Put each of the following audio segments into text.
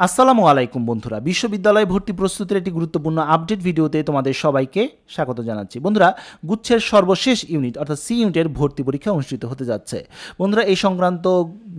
আসসালামু আলাইকুম বন্ধুরা, বিশ্ববিদ্যালয় ভর্তি প্রস্তুতির একটি গুরুত্বপূর্ণ আপডেট ভিডিওতে তোমাদের সবাইকে স্বাগত জানাচ্ছি। বন্ধুরা, গুচ্ছের সর্বশেষ ইউনিট অর্থাৎ সি ইউনিটের ভর্তি পরীক্ষা অনুষ্ঠিত হতে যাচ্ছে। বন্ধুরা, এই সংক্রান্ত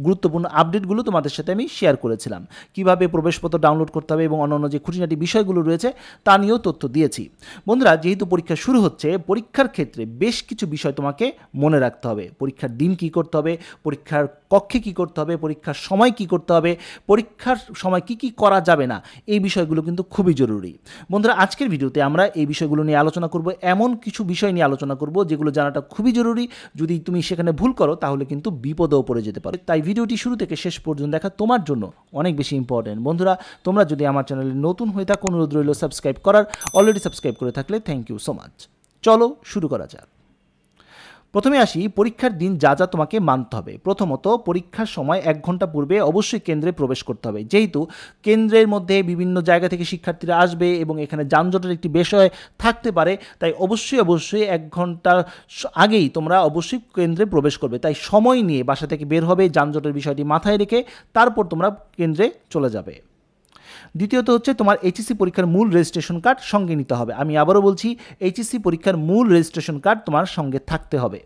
গুরুত্বপূর্ণ আপডেটগুলো তোমাদের সাথে আমি শেয়ার করেছিলাম। কিভাবে প্রবেশপত্র ডাউনলোড করতে হবে এবং অন্যান্য যে খুঁটিনাটি বিষয়গুলো রয়েছে তা নিয়েও তথ্য দিয়েছি। বন্ধুরা, যেহেতু পরীক্ষা শুরু হচ্ছে, পরীক্ষার ক্ষেত্রে বেশ কিছু বিষয় তোমাকে মনে রাখতে হবে। পরীক্ষার দিন কী করতে হবে, পরীক্ষার কক্ষে কী করতে হবে, পরীক্ষার সময় কী করতে হবে, পরীক্ষার সময় কী কী করা যাবে না, এই বিষয়গুলো কিন্তু খুবই জরুরি। বন্ধুরা, আজকের ভিডিওতে আমরা এই বিষয়গুলো নিয়ে আলোচনা করব। এমন কিছু বিষয় নিয়ে আলোচনা করব যেগুলো জানাটা খুবই জরুরি। যদি তুমি সেখানে ভুল করো তাহলে কিন্তু বিপদেও পড়ে যেতে পারো। তাই ভিডিওটি শুরু থেকে শেষ পর্যন্ত দেখা তোমার জন্য অনেক বেশি ইম্পর্টেন্ট। বন্ধুরা, তোমরা যদি আমার চ্যানেলে নতুন হয়ে থাকো, অনুরোধ রইল সাবস্ক্রাইব করার। অলরেডি সাবস্ক্রাইব করে থাকলে থ্যাংক ইউ সো মাচ। চলো শুরু করা যাক। প্রথমে আসি, পরীক্ষার দিন যা যা তোমাকে মানতে হবে। প্রথমত, পরীক্ষার সময় 1 ঘন্টা পূর্বে অবশ্যই কেন্দ্রে প্রবেশ করতে হবে। যেহেতু কেন্দ্রের মধ্যে বিভিন্ন জায়গা থেকে শিক্ষার্থীরা আসবে এবং এখানে যানজটের একটি বিষয় থাকতে পারে, তাই অবশ্যই 1 ঘন্টা আগেই তোমরা অবশ্যই কেন্দ্রে প্রবেশ করবে। তাই সময় নিয়ে বাসা থেকে বের হবে, যানজটের বিষয়টি মাথায় রেখে তারপর তোমরা কেন্দ্রে চলে যাবে। দ্বিতীয়ত হচ্ছে, তোমার এইচএসসি পরীক্ষার মূল রেজিস্ট্রেশন কার্ড সঙ্গে নিতে হবে। আমি আবারও বলছি, এইচএসসি পরীক্ষার মূল রেজিস্ট্রেশন কার্ড তোমার সঙ্গে থাকতে হবে।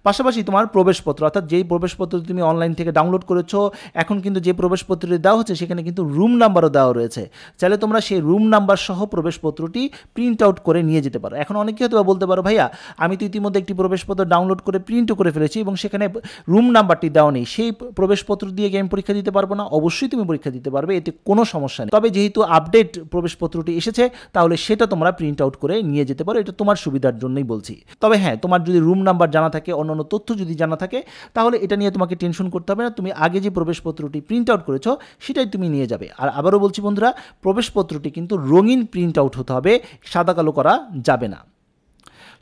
পাশাপাশি তোমার প্রবেশপত্র, অর্থাৎ যেই প্রবেশপত্র তুমি অনলাইন থেকে ডাউনলোড করেছো, এখন কিন্তু যে প্রবেশপত্রটি দেওয়া হচ্ছে সেখানে কিন্তু রুম নাম্বারও দেওয়া রয়েছে। চাইলে তোমরা সেই রুম নাম্বার সহ প্রবেশপত্রটি প্রিন্ট আউট করে নিয়ে যেতে পারো। এখন অনেকে হয়তো বলতে পারো, ভাইয়া আমি তো ইতিমধ্যে একটি প্রবেশপত্র ডাউনলোড করে প্রিন্টও করে ফেলেছি এবং সেখানে রুম নাম্বারটি দেওয়া নেই, সেই প্রবেশপত্র দিয়ে কি আমি পরীক্ষা দিতে পারবো না? অবশ্যই তুমি পরীক্ষা দিতে পারবে, এতে কোনো সমস্যা নেই। তবে যেহেতু আপডেট প্রবেশপত্রটি এসেছে, তাহলে সেটা তোমরা প্রিন্ট আউট করে নিয়ে যেতে পারো। এটা তোমার সুবিধার জন্যই বলছি। তবে হ্যাঁ, তোমার যদি রুম নাম্বার জানা থাকে, অন্যান্য তথ্য যদি জানা থাকে, তাহলে এটা নিয়ে তোমাকে টেনশন করতে হবে না। তুমি আগে যে প্রবেশপত্রটি প্রিন্ট আউট করেছো সেটাই তুমি নিয়ে যাবে। আর আবারও বলছি বন্ধুরা, প্রবেশপত্রটি কিন্তু রঙিন প্রিন্ট আউট হতে হবে, সাদা কালো করা যাবে না।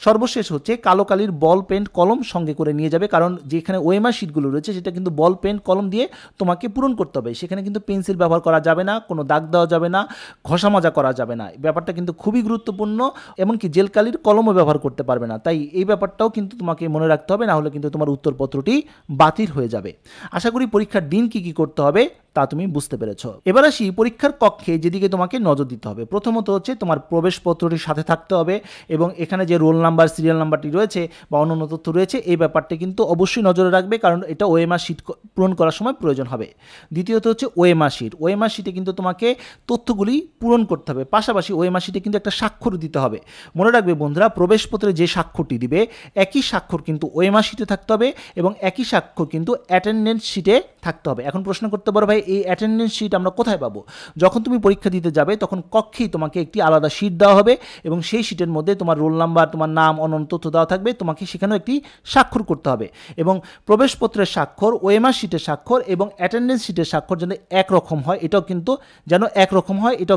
সর্বশেষ হচ্ছে, কালো কালির বল পেন কলম সঙ্গে করে নিয়ে যাবে, কারণ যেখানে ওএমআর শিটগুলো রয়েছে সেটা কিন্তু বল পেন কলম দিয়ে তোমাকে পূরণ করতে হবে। সেখানে কিন্তু পেন্সিল ব্যবহার করা যাবে না, কোনো দাগ দেওয়া যাবে না, ঘষা মাজা করা যাবে না। ব্যাপারটা কিন্তু খুবই গুরুত্বপূর্ণ। এমনকি জেল কালির কলমও ব্যবহার করতে পারবে না। তাই এই ব্যাপারটাও কিন্তু তোমাকে মনে রাখতে হবে, না হলে কিন্তু তোমার উত্তরপত্রটি বাতিল হয়ে যাবে। আশা করি পরীক্ষার দিন কী কী করতে হবে তা তুমি বুঝতে পেরেছো। এবার আসি, পরীক্ষার কক্ষে যেদিকে তোমাকে নজর দিতে হবে। প্রথমত হচ্ছে, তোমার প্রবেশপত্রটির সাথে থাকতে হবে এবং এখানে যে রোল নাম্বার, সিরিয়াল নাম্বারটি রয়েছে বা অন্যান্য তথ্য রয়েছে, এই ব্যাপারটি কিন্তু অবশ্যই নজরে রাখবে, কারণ এটা ওএমআর শিট পূরণ করার সময় প্রয়োজন হবে। দ্বিতীয়ত হচ্ছে ওএমআর শিট। ওএমআর শিটে কিন্তু তোমাকে তথ্যগুলি পূরণ করতে হবে। পাশাপাশি ওএমআর শিটে কিন্তু একটা স্বাক্ষর দিতে হবে। মনে রাখবে বন্ধুরা, প্রবেশপত্রে যে স্বাক্ষরটি দিবে একই স্বাক্ষর কিন্তু ওএমআর শিটে থাকতে হবে এবং একই স্বাক্ষর কিন্তু অ্যাটেন্ডেন্স শিটে থাকতে হবে। এখন প্রশ্ন করতে পারো, ভাই এই অ্যাটেন্ডেন্স শিট আমরা কোথায় পাবো? যখন তুমি পরীক্ষা দিতে যাবে তখন কক্ষেই তোমাকে একটি আলাদা শিট দেওয়া হবে এবং সেই শিটের মধ্যে তোমার রোল নাম্বার, তোমার নাম, অন্যান্য তথ্য দেওয়া থাকবে। তোমাকে সেখানেও একটি স্বাক্ষর করতে হবে এবং প্রবেশপত্রের স্বাক্ষর, ওএমআর শিটের স্বাক্ষর এবং অ্যাটেন্ডেন্স শিটের স্বাক্ষর যেন একরকম হয়, এটাও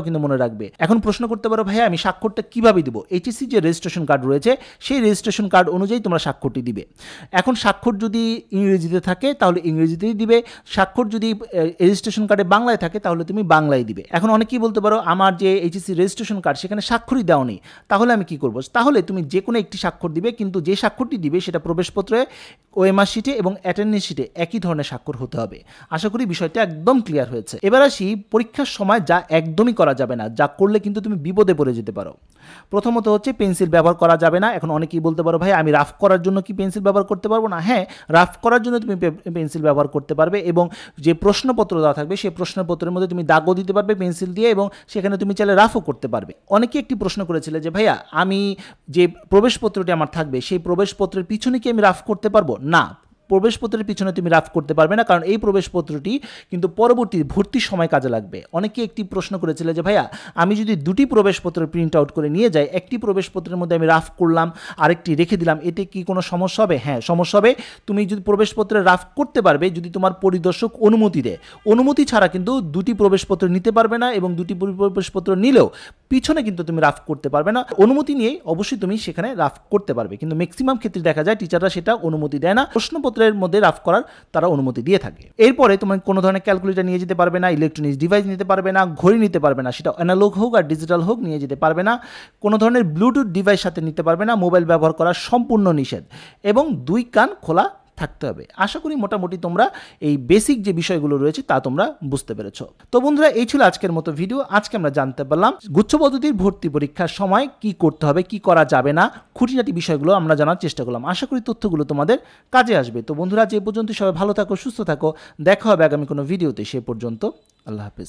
কিন্তু মনে রাখবে। এখন প্রশ্ন করতে পারো, ভাইয়া আমি স্বাক্ষরটা কিভাবে দিব? এইচএসসি যে রেজিস্ট্রেশন কার্ড রয়েছে সেই রেজিস্ট্রেশন কার্ড অনুযায়ী তোমরা স্বাক্ষরটি দিবে। এখন স্বাক্ষর যদি ইংরেজিতে থাকে তাহলে ইংরেজিতেই দিবে, স্বাক্ষর যদি রেজিস্ট্রেশন কার্ডে বাংলায় থাকে তাহলে তুমি বাংলায় দিবে। এখন অনেকেই বলতে পারো, আমার যে এইচএসসি রেজিস্ট্রেশন কার্ড সেখানে স্বাক্ষরই দেওয়া নেই, তাহলে আমি কি করব? তাহলে তুমি যে কোনো একটি স্বাক্ষর দিবে, কিন্তু যে স্বাক্ষরটি দিবে সেটা প্রবেশপত্রে, ওএমআর শিটে এবং অ্যাটেন্ডেন্স শিটে একই ধরনের স্বাক্ষর হতে হবে। আশা করি বিষয়টা একদম ক্লিয়ার হয়েছে। এবার আসি, পরীক্ষার সময় যা একদমই করা যাবে না, যা করলে কিন্তু তুমি বিপদে পড়ে যেতে পারো। প্রথমত হচ্ছে, পেন্সিল ব্যবহার করা যাবে না। এখন অনেকেই বলতে পারো, ভাই আমি রাফ করার জন্য কি পেন্সিল ব্যবহার করতে পারবো না? হ্যাঁ, রাফ করার জন্য তুমি পেন্সিল ব্যবহার করতে পারবে এবং যে প্রশ্নপত্র দেওয়া থাকবে সেই প্রশ্নপত্রের মধ্যে তুমি দাগও দিতে পারবে পেন্সিল দিয়ে এবং সেখানে তুমি চাইলে রাফও করতে পারবে। অনেকে একটি প্রশ্ন করেছিল যে, ভাইয়া আমি যে প্রবেশপত্রটি আমার থাকবে সেই প্রবেশপত্রের পিছনে কি আমি রাফ করতে পারবো? না, প্রবেশপত্রের পিছনে তুমি রাফ করতে পারবে না, কারণ এই প্রবেশপত্রটি কিন্তু পরবর্তী ভর্তির সময় কাজে লাগবে। অনেকে একটি প্রশ্ন করেছিল যে, ভাইয়া আমি যদি দুটি প্রবেশপত্র প্রিন্ট আউট করে নিয়ে যাই, একটি প্রবেশপত্রের মধ্যে আমি রাফ করলাম, আরেকটি রেখে দিলাম, এতে কি কোনো সমস্যা হবে? হ্যাঁ, সমস্যা হবে। তুমি যদি প্রবেশপত্রে রাফ করতে পারবে যদি তোমার পরিদর্শক অনুমতি দেয়। অনুমতি ছাড়া কিন্তু দুটি প্রবেশপত্র নিতে পারবে না এবং দুটি প্রবেশপত্র নিলেও পিছনে কিন্তু তুমি রাফ করতে পারবে না। অনুমতি নিয়ে অবশ্যই তুমি সেখানে রাফ করতে পারবে, কিন্তু ম্যাক্সিমাম ক্ষেত্রে দেখা যায় টিচাররা সেটা অনুমতি দেয় না। প্রশ্নপত্রের মধ্যে রাফ করার তারা অনুমতি দিয়ে থাকে। এরপরে তুমি কোনো ধরনের ক্যালকুলেটর নিয়ে যেতে পারবে না, ইলেকট্রনিক্স ডিভাইস নিতে পারবে না, ঘড়ি নিতে পারবে না, সেটা অ্যানালগ হোক আর ডিজিটাল হোক নিয়ে যেতে পারবে না। কোনো ধরনের ব্লুটুথ ডিভাইস সাথে নিতে পারবে না। মোবাইল ব্যবহার করা সম্পূর্ণ নিষেধ এবং 2 কান খোলা থাকতে হবে। আশা করি মোটামুটি তোমরা এই বেসিক যে বিষয়গুলো রয়েছে তা তোমরা বুঝতে পেরেছো। তো বন্ধুরা এই ছিল আজকের মতো ভিডিও। আজকে আমরা জানতে পারলাম গুচ্ছ পদ্ধতির ভর্তি পরীক্ষার সময় কি করতে হবে, কি করা যাবে না, খুঁটিনাটি বিষয়গুলো আমরা জানার চেষ্টা করলাম। আশা করি তথ্যগুলো তোমাদের কাজে আসবে। তো বন্ধুরা যে পর্যন্ত সবাই ভালো থাকো, সুস্থ থাকো, দেখা হবে আগামী কোনো ভিডিওতে। সে পর্যন্ত আল্লাহ হাফেজ।